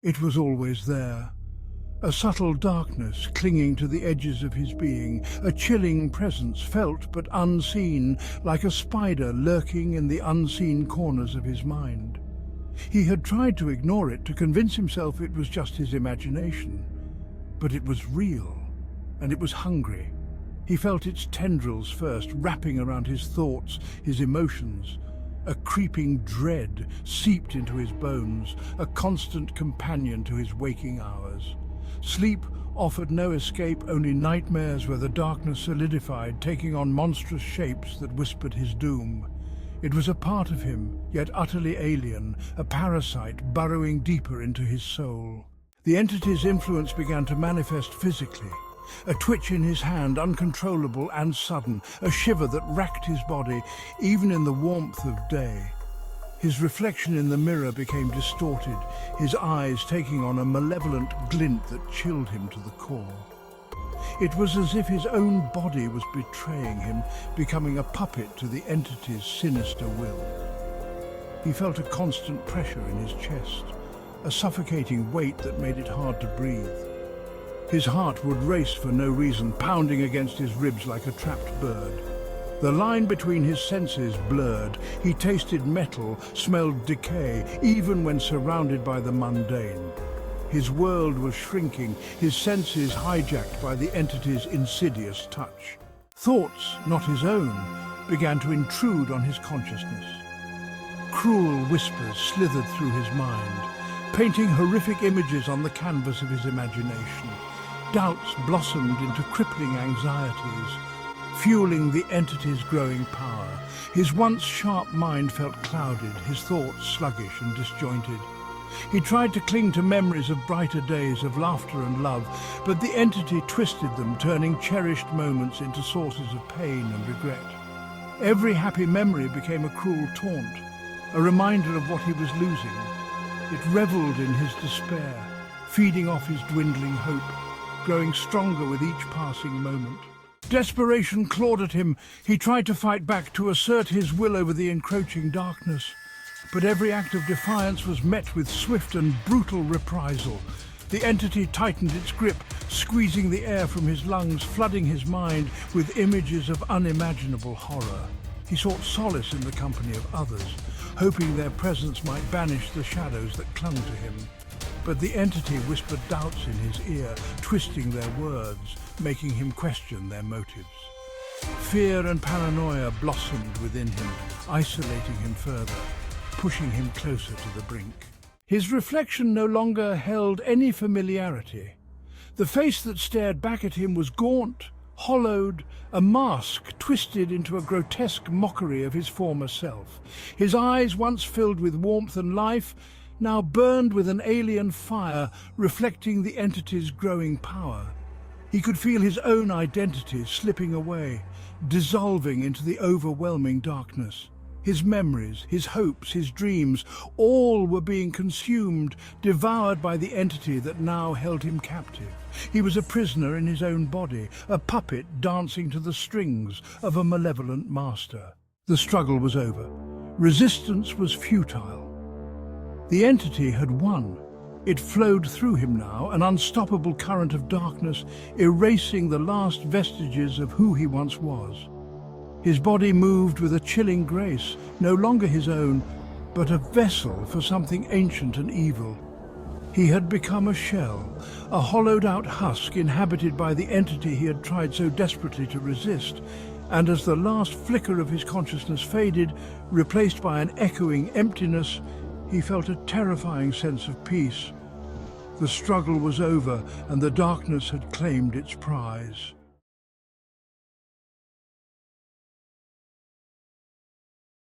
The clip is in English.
It was always there. A subtle darkness clinging to the edges of his being, a chilling presence felt but unseen, like a spider lurking in the unseen corners of his mind. He had tried to ignore it, to convince himself it was just his imagination. But it was real, and it was hungry. He felt its tendrils first, wrapping around his thoughts, his emotions. A creeping dread seeped into his bones, a constant companion to his waking hours. Sleep offered no escape, only nightmares where the darkness solidified, taking on monstrous shapes that whispered his doom. It was a part of him, yet utterly alien, a parasite burrowing deeper into his soul. The entity's influence began to manifest physically. A twitch in his hand, uncontrollable and sudden, a shiver that racked his body, even in the warmth of day. His reflection in the mirror became distorted, his eyes taking on a malevolent glint that chilled him to the core. It was as if his own body was betraying him, becoming a puppet to the entity's sinister will. He felt a constant pressure in his chest, a suffocating weight that made it hard to breathe. His heart would race for no reason, pounding against his ribs like a trapped bird. The line between his senses blurred. He tasted metal, smelled decay, even when surrounded by the mundane. His world was shrinking, his senses hijacked by the entity's insidious touch. Thoughts, not his own, began to intrude on his consciousness. Cruel whispers slithered through his mind, painting horrific images on the canvas of his imagination. Doubts blossomed into crippling anxieties, fueling the entity's growing power. His once sharp mind felt clouded, his thoughts sluggish and disjointed. He tried to cling to memories of brighter days, of laughter and love, but the entity twisted them, turning cherished moments into sources of pain and regret. Every happy memory became a cruel taunt, a reminder of what he was losing. It reveled in his despair, feeding off his dwindling hope, growing stronger with each passing moment. Desperation clawed at him. He tried to fight back, to assert his will over the encroaching darkness. But every act of defiance was met with swift and brutal reprisal. The entity tightened its grip, squeezing the air from his lungs, flooding his mind with images of unimaginable horror. He sought solace in the company of others, hoping their presence might banish the shadows that clung to him. But the entity whispered doubts in his ear, twisting their words, making him question their motives. Fear and paranoia blossomed within him, isolating him further, pushing him closer to the brink. His reflection no longer held any familiarity. The face that stared back at him was gaunt, hollowed, a mask twisted into a grotesque mockery of his former self. His eyes, once filled with warmth and life, now burned with an alien fire, reflecting the entity's growing power. He could feel his own identity slipping away, dissolving into the overwhelming darkness. His memories, his hopes, his dreams, all were being consumed, devoured by the entity that now held him captive. He was a prisoner in his own body, a puppet dancing to the strings of a malevolent master. The struggle was over. Resistance was futile. The entity had won. It flowed through him now, an unstoppable current of darkness, erasing the last vestiges of who he once was. His body moved with a chilling grace, no longer his own, but a vessel for something ancient and evil. He had become a shell, a hollowed-out husk inhabited by the entity he had tried so desperately to resist, and as the last flicker of his consciousness faded, replaced by an echoing emptiness, he felt a terrifying sense of peace. The struggle was over, and the darkness had claimed its prize.